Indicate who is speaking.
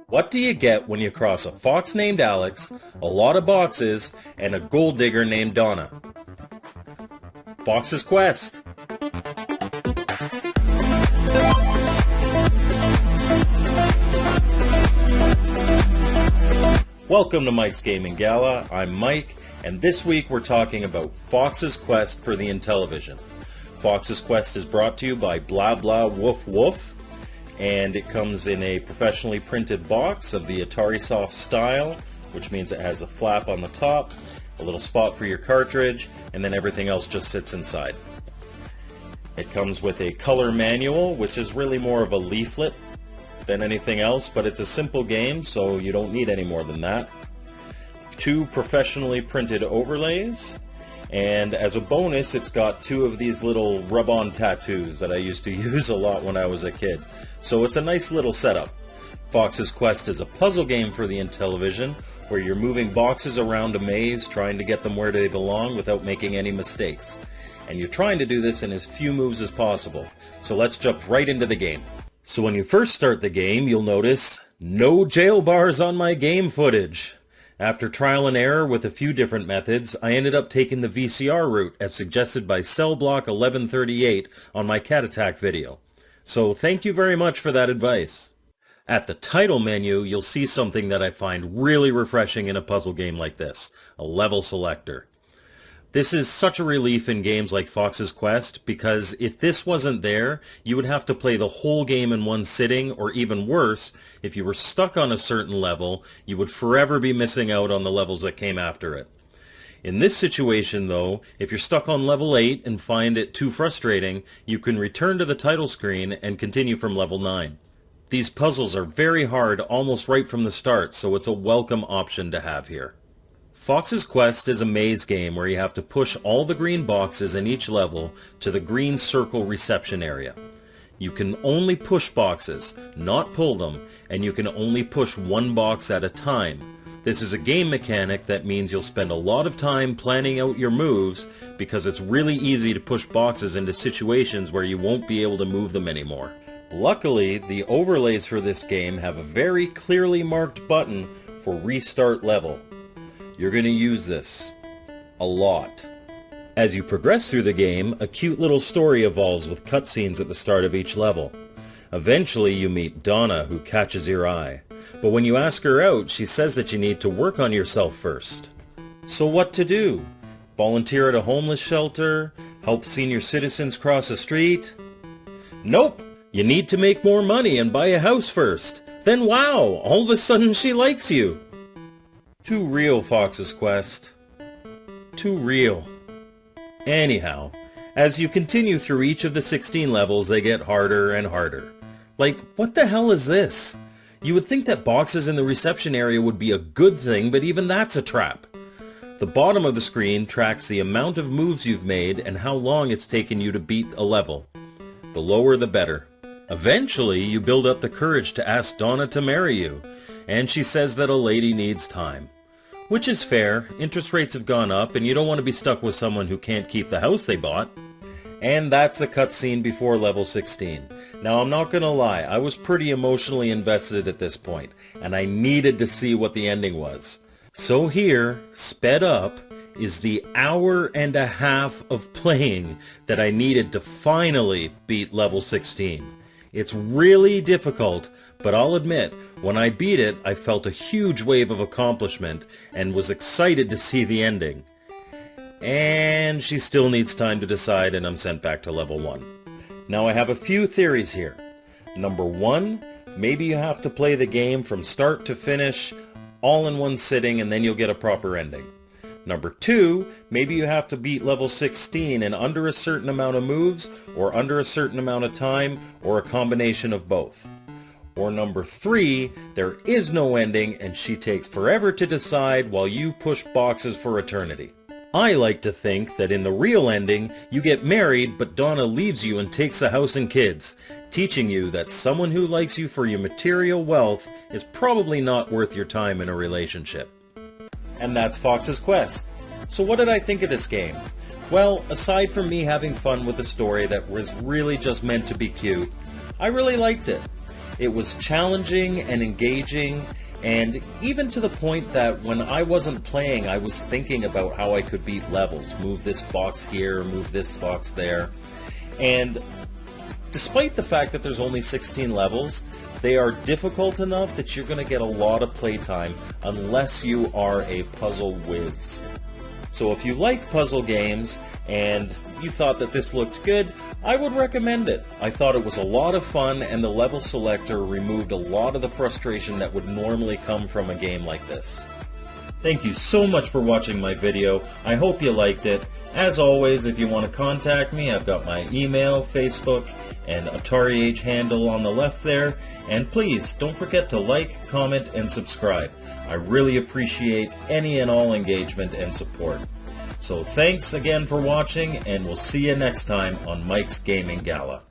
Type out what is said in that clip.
Speaker 1: What do you get when you cross a fox named Alex, a lot of boxes, and a gold digger named Donna? Fox's Quest. Welcome to Mike's Gaming Gala. I'm Mike, and this week we're talking about Fox's Quest for the Intellivision. Fox's Quest is brought to you by Blah Blah Woof Woof, and it comes in a professionally printed box of the Atari Soft style, which means it has a flap on the top, a little spot for your cartridge, and then everything else just sits inside. It comes with a color manual, which is really more of a leaflet than anything else, but it's a simple game, so you don't need any more than that. 2 professionally printed overlays, and as a bonus, it's got 2 of these little rub-on tattoos that I used to use a lot when I was a kid. So it's a nice little setup. Fox's Quest is a puzzle game for the Intellivision, where you're moving boxes around a maze, trying to get them where they belong without making any mistakes. And you're trying to do this in as few moves as possible. So let's jump right into the game. So when you first start the game, you'll notice no jail bars on my game footage. After trial and error with a few different methods, I ended up taking the VCR route as suggested by Cell Block 1138 on my Cat Attack video. So thank you very much for that advice. At the title menu, you'll see something that I find really refreshing in a puzzle game like this, a level selector. This is such a relief in games like Fox's Quest, because if this wasn't there, you would have to play the whole game in one sitting, or even worse, if you were stuck on a certain level, you would forever be missing out on the levels that came after it. In this situation, though, if you're stuck on level 8 and find it too frustrating, you can return to the title screen and continue from level 9. These puzzles are very hard almost right from the start, so it's a welcome option to have here. Fox's Quest is a maze game where you have to push all the green boxes in each level to the green circle reception area. You can only push boxes, not pull them, and you can only push one box at a time. This is a game mechanic that means you'll spend a lot of time planning out your moves because it's really easy to push boxes into situations where you won't be able to move them anymore. Luckily, the overlays for this game have a very clearly marked button for Restart Level. You're going to use this a lot. As you progress through the game, a cute little story evolves with cutscenes at the start of each level. Eventually you meet Donna, who catches your eye. But when you ask her out, she says that you need to work on yourself first. So what to do? Volunteer at a homeless shelter? Help senior citizens cross a street? Nope! You need to make more money and buy a house first. Then wow, all of a sudden she likes you. Too real, Fox's Quest. Too real. Anyhow, as you continue through each of the 16 levels, they get harder and harder. Like, what the hell is this? You would think that boxes in the reception area would be a good thing, but even that's a trap. The bottom of the screen tracks the amount of moves you've made and how long it's taken you to beat a level. The lower the better. Eventually, you build up the courage to ask Donna to marry you, and she says that a lady needs time. Which is fair, interest rates have gone up and you don't want to be stuck with someone who can't keep the house they bought. And that's the cutscene before level 16. Now I'm not gonna lie, I was pretty emotionally invested at this point, and I needed to see what the ending was. So here, sped up, is the hour and a half of playing that I needed to finally beat level 16. It's really difficult, but I'll admit, when I beat it, I felt a huge wave of accomplishment and was excited to see the ending. And she still needs time to decide, and I'm sent back to level 1. Now I have a few theories here. Number 1, maybe you have to play the game from start to finish, all in one sitting, and then you'll get a proper ending. Number 2, maybe you have to beat level 16 in under a certain amount of moves, or under a certain amount of time, or a combination of both. Or number 3, there is no ending and she takes forever to decide while you push boxes for eternity. I like to think that in the real ending, you get married but Donna leaves you and takes the house and kids, teaching you that someone who likes you for your material wealth is probably not worth your time in a relationship. And that's Fox's Quest. So what did I think of this game? Well, aside from me having fun with a story that was really just meant to be cute, I really liked it. It was challenging and engaging, and even to the point that when I wasn't playing, I was thinking about how I could beat levels. Move this box here, move this box there. And despite the fact that there's only 16 levels, they are difficult enough that you're going to get a lot of playtime unless you are a puzzle whiz. So if you like puzzle games and you thought that this looked good, I would recommend it. I thought it was a lot of fun, and the level selector removed a lot of the frustration that would normally come from a game like this. Thank you so much for watching my video. I hope you liked it. As always, if you want to contact me, I've got my email, Facebook, and Atari Age handle on the left there. And please, don't forget to like, comment, and subscribe. I really appreciate any and all engagement and support. So thanks again for watching, and we'll see you next time on Mike's Gaming Gala.